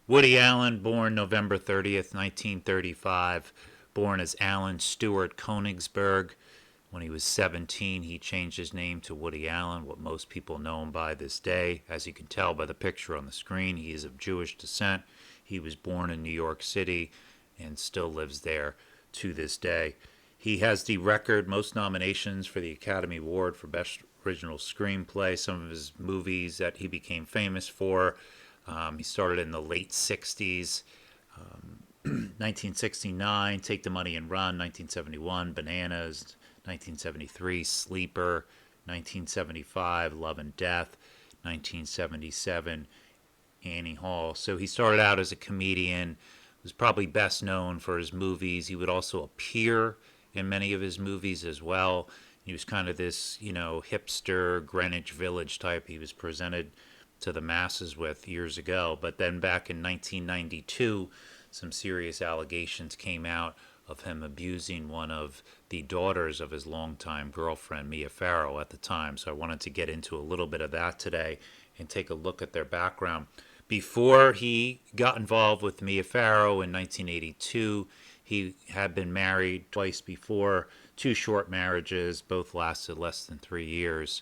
Woody Allen, born November 30th, 1935, born as Alan Stewart Konigsberg. When he was 17, he changed his name to Woody Allen, what most people know him by this day. As you can tell by the picture on the screen, he is of Jewish descent. He was born in New York City and still lives there to this day. He has the record most nominations for the Academy Award for Best Original Screenplay. Some of his movies that he became famous for. He started in the late 60s. 1969, Take the Money and Run. 1971, Bananas. 1973, Sleeper. 1975, Love and Death. 1977, Annie Hall. So he started out as a comedian, was probably best known for his movies. He would also appear in many of his movies as well. He was kind of this, hipster Greenwich Village type he was presented to the masses with years ago. But then back in 1992, some serious allegations came out of him abusing one of the daughters of his longtime girlfriend, Mia Farrow, at the time. So I wanted to get into a little bit of that today and take a look at their background. Before he got involved with Mia Farrow in 1982, he had been married twice before, two short marriages, both lasted less than 3 years.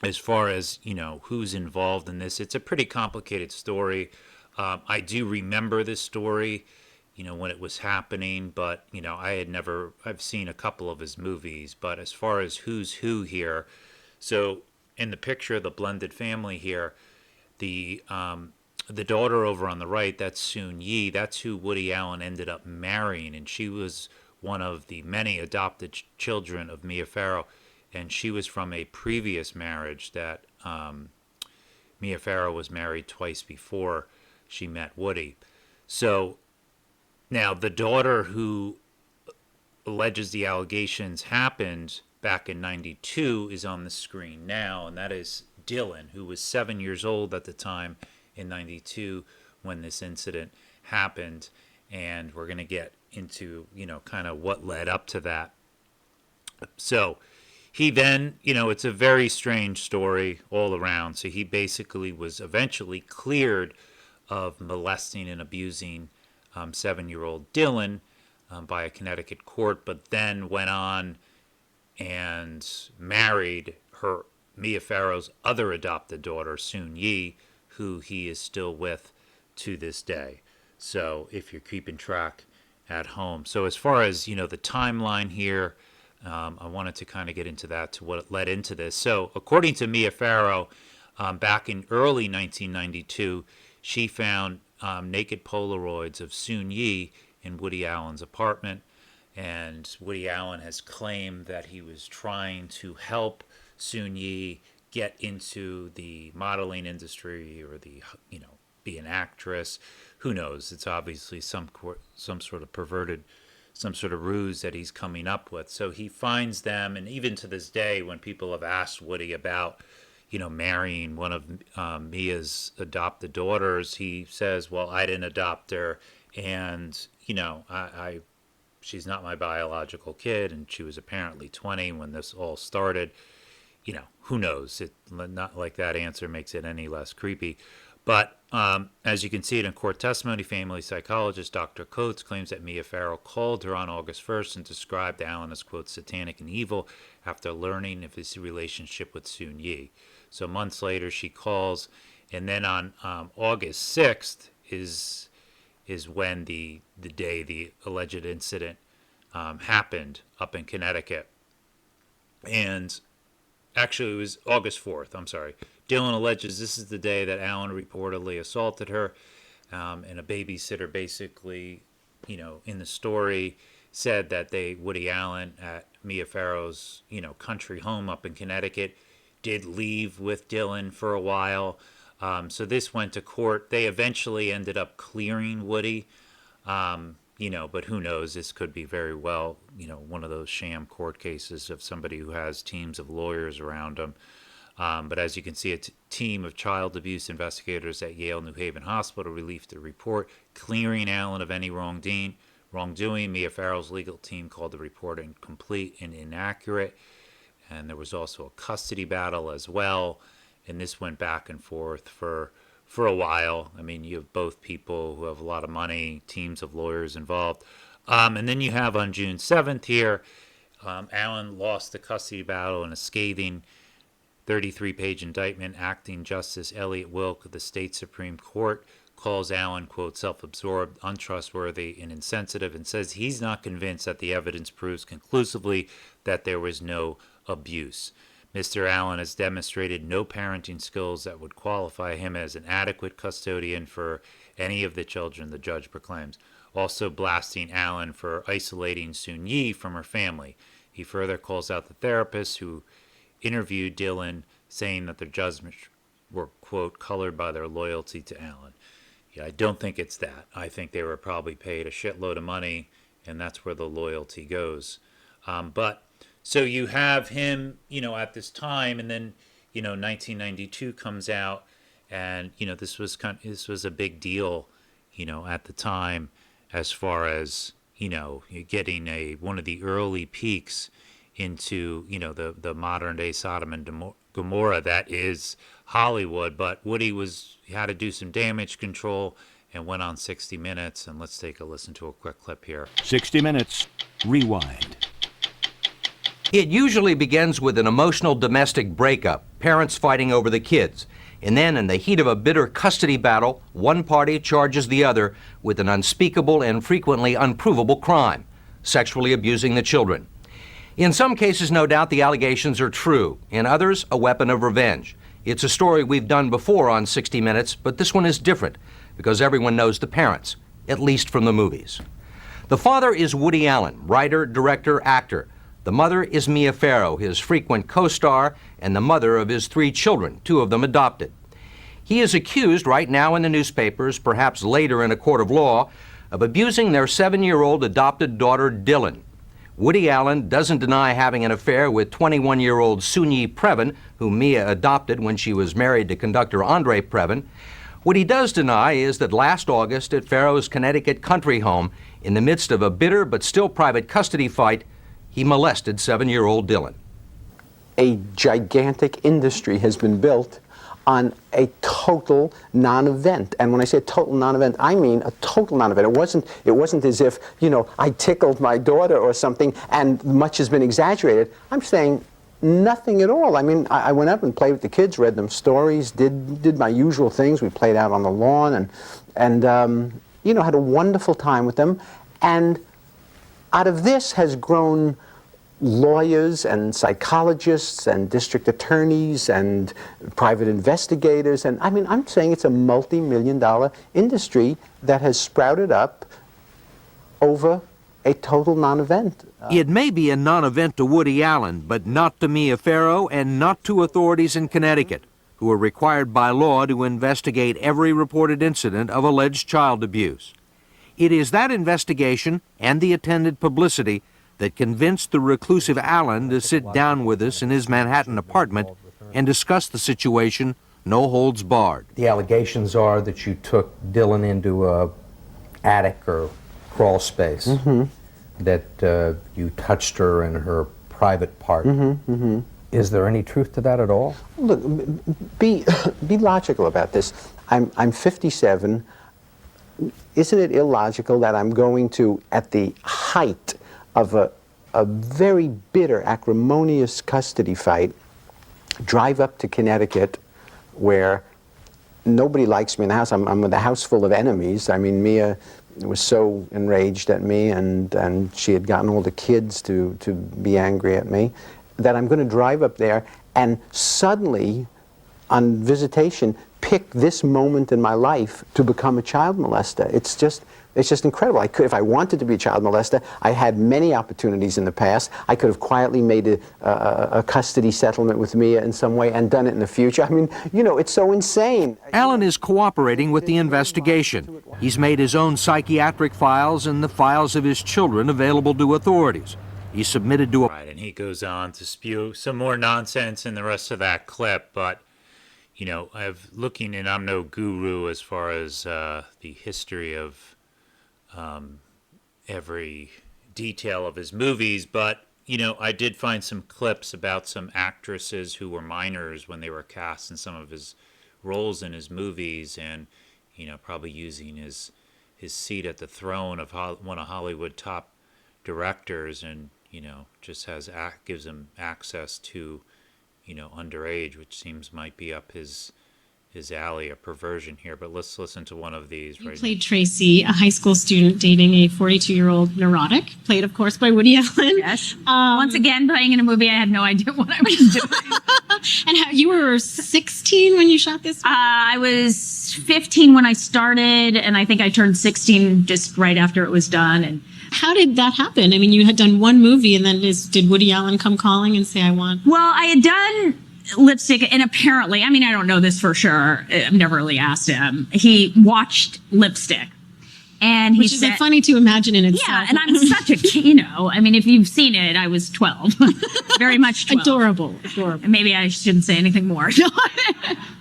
As far as who's involved in this, it's a pretty complicated story. I do remember this story, when it was happening, but I've seen a couple of his movies. But as far as who's who here, so in the picture of the blended family here, the the daughter over on the right, that's Soon Yi. That's who Woody Allen ended up marrying, and she was one of the many adopted children of Mia Farrow, and she was from a previous marriage that Mia Farrow was married twice before she met Woody. So now the daughter who alleges the allegations happened back in 92 is on the screen now, and that is Dylan, who was 7 years old at the time in 92 when this incident happened. And we're going to get into, kind of what led up to that. So he then, it's a very strange story all around. So he basically was eventually cleared of molesting and abusing 7-year-old Dylan by a Connecticut court, but then went on and married her Mia Farrow's other adopted daughter, Soon Yi, who he is still with to this day. So if you're keeping track at home. So as far as, the timeline here, I wanted to kind of get into that, to what led into this. So according to Mia Farrow, back in early 1992, she found naked Polaroids of Soon Yi in Woody Allen's apartment. And Woody Allen has claimed that he was trying to help Soon Yi get into the modeling industry, or be an actress. Who knows? It's obviously some sort of perverted, some sort of ruse that he's coming up with. So he finds them, and even to this day, when people have asked Woody about, marrying one of Mia's adopted daughters, he says, "Well, I didn't adopt her, and I she's not my biological kid, and she was apparently 20 when this all started." Who knows? It not like that answer makes it any less creepy. But as you can see it in court testimony, family psychologist Dr. Coates claims that Mia Farrow called her on August 1st and described Allen as, quote, satanic and evil after learning of his relationship with Soon Yi. So months later, she calls, and then on August 6th is when the day the alleged incident happened up in Connecticut. And actually, it was August 4th. I'm sorry. Dylan alleges this is the day that Allen reportedly assaulted her. And a babysitter basically, in the story said that Woody Allen at Mia Farrow's, country home up in Connecticut did leave with Dylan for a while. So this went to court. They eventually ended up clearing Woody. But who knows? This could be very well, one of those sham court cases of somebody who has teams of lawyers around them. But as you can see, a team of child abuse investigators at Yale New Haven Hospital released a report clearing Allen of any wrongdoing. Mia Farrow's legal team called the report incomplete and inaccurate. And there was also a custody battle as well. And this went back and forth for for a while. I mean, you have both people who have a lot of money, teams of lawyers involved. And then you have on June 7th here, Allen lost the custody battle in a scathing 33-page indictment. Acting Justice Elliot Wilk of the state Supreme Court calls Allen, quote, self-absorbed, untrustworthy, and insensitive, and says he's not convinced that the evidence proves conclusively that there was no abuse. Mr. Allen has demonstrated no parenting skills that would qualify him as an adequate custodian for any of the children, the judge proclaims, also blasting Allen for isolating Soon Yi from her family. He further calls out the therapist who interviewed Dylan, saying that their judgments were, quote, colored by their loyalty to Allen. Yeah, I don't think it's that. I think they were probably paid a shitload of money, and that's where the loyalty goes. But so you have him, at this time, and then, 1992 comes out, and this was a big deal, at the time, as far as getting one of the early peaks into the modern day Sodom and Gomorrah that is Hollywood. But Woody had to do some damage control and went on 60 Minutes, and let's take a listen to a quick clip here. 60 Minutes, rewind. It usually begins with an emotional domestic breakup, parents fighting over the kids. And then, in the heat of a bitter custody battle, one party charges the other with an unspeakable and frequently unprovable crime, sexually abusing the children. In some cases, no doubt, the allegations are true. In others, a weapon of revenge. It's a story we've done before on 60 Minutes, but this one is different because everyone knows the parents, at least from the movies. The father is Woody Allen, writer, director, actor. The mother is Mia Farrow, his frequent co-star, and the mother of his 3 children, 2 of them adopted. He is accused right now in the newspapers, perhaps later in a court of law, of abusing their 7-year-old adopted daughter, Dylan. Woody Allen doesn't deny having an affair with 21-year-old Soon Yi Previn, whom Mia adopted when she was married to conductor Andre Previn. What he does deny is that last August at Farrow's Connecticut country home, in the midst of a bitter but still private custody fight, he molested 7-year-old Dylan. A gigantic industry has been built on a total non-event. And when I say a total non-event, I mean a total non-event. It wasn't as if, I tickled my daughter or something and much has been exaggerated. I'm saying nothing at all. I mean, I went up and played with the kids, read them stories, did my usual things. We played out on the lawn and had a wonderful time with them. And out of this has grown lawyers and psychologists and district attorneys and private investigators. And I mean, I'm saying it's a multi-million-dollar industry that has sprouted up over a total non-event. It may be a non-event to Woody Allen, but not to Mia Farrow and not to authorities in Connecticut, who are required by law to investigate every reported incident of alleged child abuse. It is that investigation and the attendant publicity that convinced the reclusive Allen to sit down with us in his Manhattan apartment and discuss the situation, no holds barred. The allegations are that you took Dylan into a attic or crawl space, that you touched her in her private part. Is there any truth to that at all? Look, be logical about this. I'm 57. Isn't it illogical that I'm going to, at the height of a very bitter, acrimonious custody fight, drive up to Connecticut where nobody likes me in the house. I'm with a house full of enemies. I mean, Mia was so enraged at me and she had gotten all the kids to be angry at me that I'm going to drive up there and suddenly, on visitation, pick this moment in my life to become a child molester. It's just incredible. If I wanted to be a child molester, I had many opportunities in the past. I could have quietly made a custody settlement with Mia in some way and done it in the future. I mean, it's so insane. Allen is cooperating with the investigation. He's made his own psychiatric files and the files of his children available to authorities. He submitted to a... Right, and he goes on to spew some more nonsense in the rest of that clip, but I'm no guru as far as the history of every detail of his movies, but, I did find some clips about some actresses who were minors when they were cast in some of his roles in his movies, and probably using his seat at the throne of one of Hollywood top directors, and just gives him access to underage, which seems might be up his alley, a perversion here. But let's listen to one of these. You right played Tracy, a high school student dating a 42-year-old neurotic, played, of course, by Woody Allen. Yes. Once again, playing in a movie, I had no idea what I was doing. And you were 16 when you shot this? I was 15 when I started, and I think I turned 16 just right after it was done. And How did that happen? I mean, you had done one movie, and then did Woody Allen come calling and say, I want? well, I had done lipstick, and apparently, I mean, I don't know this for sure. I've never really asked him. He watched Lipstick, and he Which is said, funny to imagine in itself. "Yeah." And I'm such a kid, I mean, if you've seen it, I was 12, very much 12. Adorable. And maybe I shouldn't say anything more.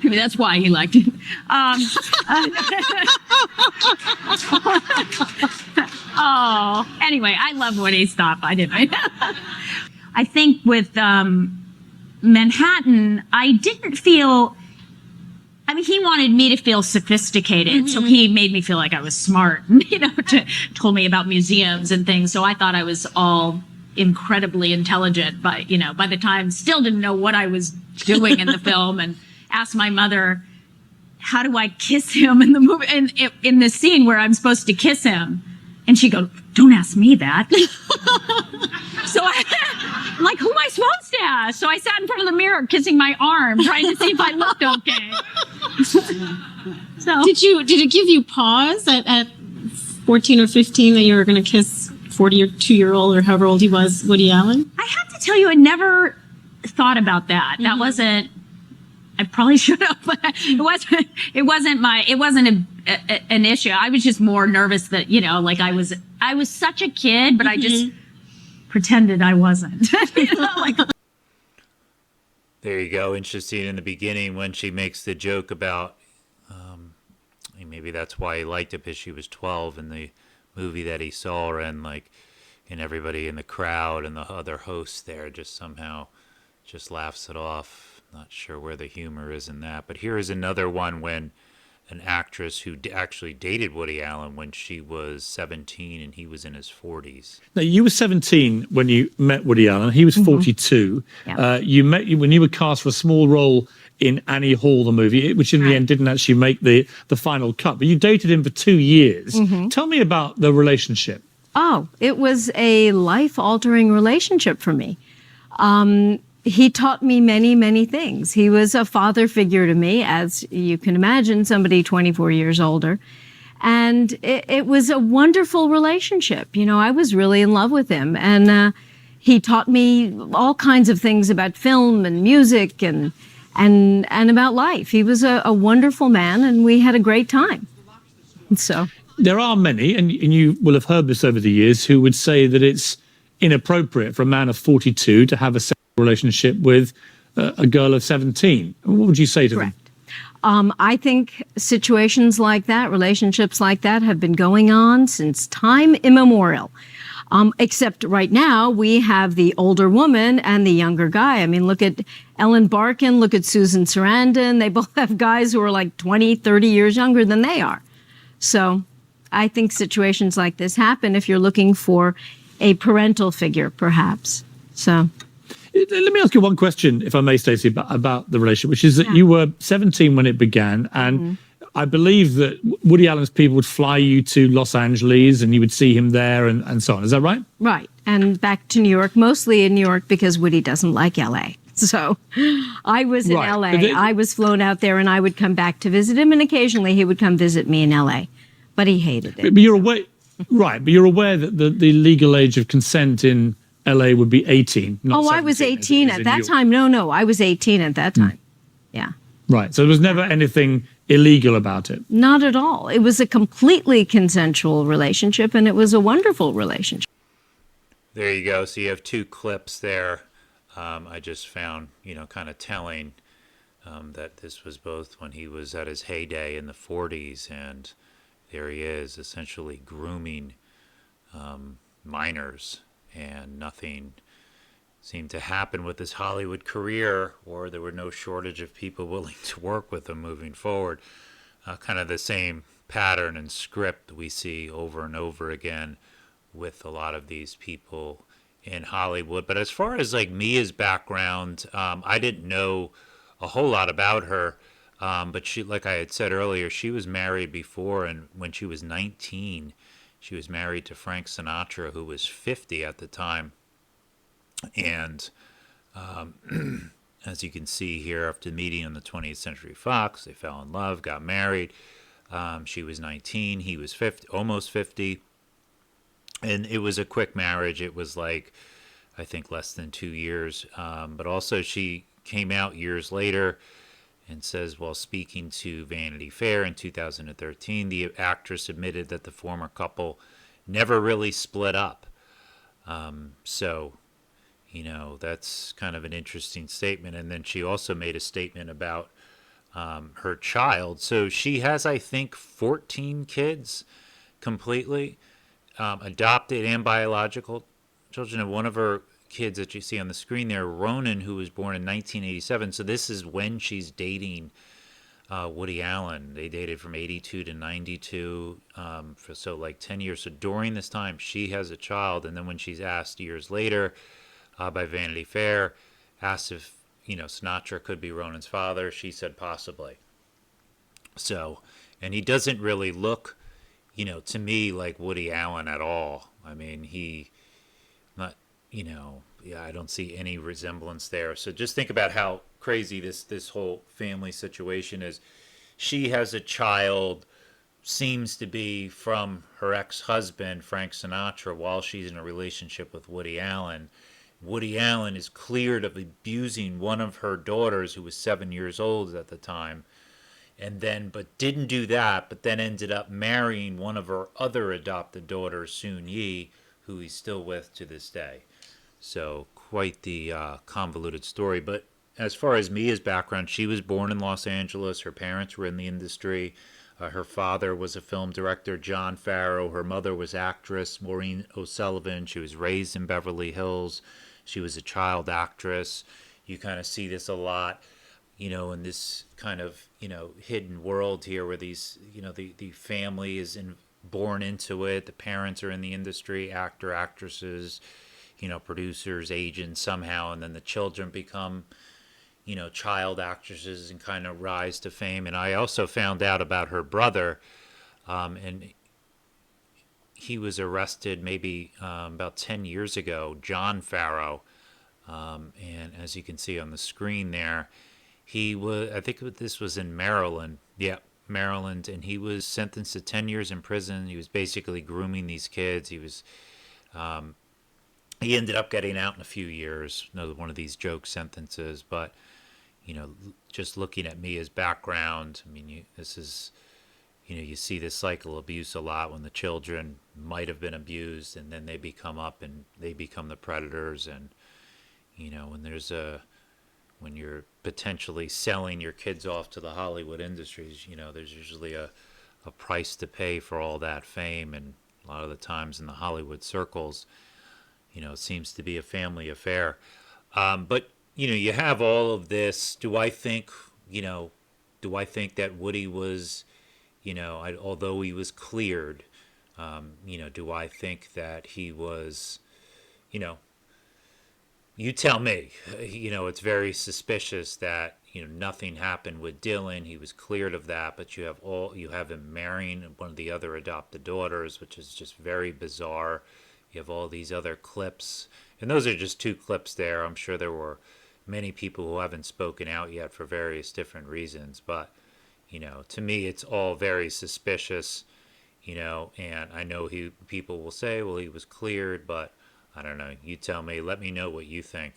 Maybe that's why he liked it. Oh, anyway, I love Woody. Stop. I didn't. I think with Manhattan, I didn't feel. I mean, he wanted me to feel sophisticated, so he made me feel like I was smart. Told me about museums and things. So I thought I was all incredibly intelligent. But by the time, still didn't know what I was doing in the film, and asked my mother, "How do I kiss him in the movie?" And in the scene where I'm supposed to kiss him, and she goes, "Don't ask me that." So I'm like, who am I supposed to ask? So I sat in front of the mirror kissing my arm, trying to see if I looked okay. So Did it give you pause at 14 or 15 that you were going to kiss 42-year-old or however old he was, Woody Allen? I have to tell you, I never thought about that. That wasn't. I probably should have, but it wasn't an issue. I was just more nervous that like I was such a kid, but I just pretended I wasn't. Like. There you go. Interesting in the beginning when she makes the joke about maybe that's why he liked it, because she was 12 in the movie that he saw her in, and everybody in the crowd and the other hosts there just somehow just laughs it off. Not sure where the humor is in that. But here is another one when an actress who actually dated Woody Allen when she was 17 and he was in his 40s. Now, you were 17 when you met Woody Allen. He was 42. Yeah. You met when you were cast for a small role in Annie Hall, the movie, which in the end didn't actually make the final cut. But you dated him for 2 years. Tell me about the relationship. Oh, it was a life-altering relationship for me. He taught me many, many things. He was a father figure to me, as you can imagine, somebody 24 years older. And it was a wonderful relationship. I was really in love with him. And he taught me all kinds of things about film and music and about life. He was a wonderful man, and we had a great time. So There are many, and you will have heard this over the years, who would say that it's inappropriate for a man of 42 to have a sexual relationship with a girl of 17. What would you say to them? correct. I think situations like that, relationships like that, have been going on since time immemorial. Except right now, we have the older woman and the younger guy. I mean, look at Ellen Barkin, look at Susan Sarandon. They both have guys who are like 20, 30 years younger than they are. So I think situations like this happen if you're looking for a parental figure, perhaps. So Let me ask you one question, if I may, Stacey, about the relationship, which is that you were 17 when it began, and I believe that Woody Allen's people would fly you to Los Angeles and you would see him there and so on. Is that right? right. And back to New York, mostly in New York because Woody doesn't like L.A. So I was in Right. L.A. I was flown out there and I would come back to visit him, and occasionally he would come visit me in L.A. But he hated it. But you're aware, right? But you're aware that the legal age of consent in LA would be 18. Not Oh, I was 17 18 as at in that New York. time. No, I was 18 at that time. Yeah. Right. So there was never anything illegal about it. Not at all. It was a completely consensual relationship, and it was a wonderful relationship. There you go. So you have two clips there. I just found, kind of telling that this was both when he was at his heyday in the 40s, and there he is essentially grooming minors, and nothing seemed to happen with his Hollywood career, or there were no shortage of people willing to work with him moving forward. Kind of the same pattern and script we see over and over again with a lot of these people in Hollywood. But as far as like Mia's background, I didn't know a whole lot about her. But she, like I had said earlier, she was married before, and when she was 19, she was married to Frank Sinatra, who was 50 at the time. And as you can see here, after meeting on the 20th Century Fox, they fell in love, got married. She was 19, he was 50, almost 50. And it was a quick marriage. It was like, I think, less than 2 years. But also she came out years later and says, while speaking to Vanity Fair in 2013, the actress admitted that the former couple never really split up. So, you know, that's kind of an interesting statement. And then she also made a statement about her child. So she has, I think, 14 kids completely, adopted and biological children. And one of her kids that you see on the screen there, Ronan, who was born in 1987. So this is when she's dating Woody Allen. They dated from 82 to 92, for so like 10 years. So during this time, she has a child. And then when she's asked years later by Vanity Fair, asked if, you know, Sinatra could be Ronan's father, she said possibly. So, and he doesn't really look, you know, to me like Woody Allen at all. I mean, he not, you know, yeah, I don't see any resemblance there. So just think about how crazy this whole family situation is. She has a child, seems to be from her ex-husband, Frank Sinatra, while she's in a relationship with Woody Allen. Woody Allen is cleared of abusing one of her daughters, who was 7 years old at the time, and then, but didn't do that, but then ended up marrying one of her other adopted daughters, Soon Yi, who he's still with to this day. So quite the convoluted story. But as far as Mia's background, she was born in Los Angeles. Her parents were in the industry. Her father was a film director, John Farrow. Her mother was actress, Maureen O'Sullivan. She was raised in Beverly Hills. She was a child actress. You kind of see this a lot, you know, in this kind of, you know, hidden world here where these, you know, the family is born into it. The parents are in the industry, actor, actresses, you know, producers, agents somehow, and then the children become, you know, child actresses and kind of rise to fame. And I also found out about her brother, and he was arrested maybe about 10 years ago, John Farrow. And as you can see on the screen there, he was, I think this was in Maryland. Yeah, Maryland. And he was sentenced to 10 years in prison. He was basically grooming these kids. He was, he ended up getting out in a few years, another one of these joke sentences. But, you know, just looking at Mia's background, I mean, this is, you know, you see this cycle of abuse a lot when the children might have been abused and then they become up and they become the predators. And, you know, when you're potentially selling your kids off to the Hollywood industries, you know, there's usually a price to pay for all that fame. And a lot of the times in the Hollywood circles, you know, it seems to be a family affair. But, you know, you have all of this. Do I think that Woody was, you know, although he was cleared, you know, do I think that he was, you know, you tell me, you know, it's very suspicious that, you know, nothing happened with Dylan. He was cleared of that, but you have him marrying one of the other adopted daughters, which is just very bizarre. You have all these other clips, and those are just 2 clips there. I'm sure there were many people who haven't spoken out yet for various different reasons, but, you know, to me, it's all very suspicious, you know, and I know people will say, well, he was cleared, but I don't know. You tell me. Let me know what you think.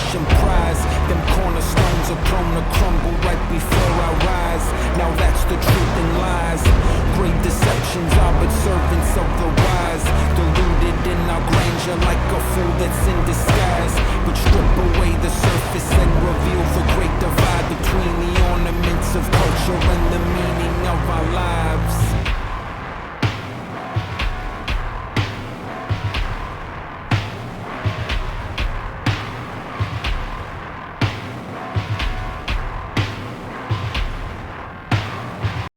nation prize. Them cornerstones are prone to crumble right before our eyes. Now that's the truth and lies. Great deceptions are but servants of the wise. Deluded in our grandeur like a fool that's in disguise. But strip away the surface and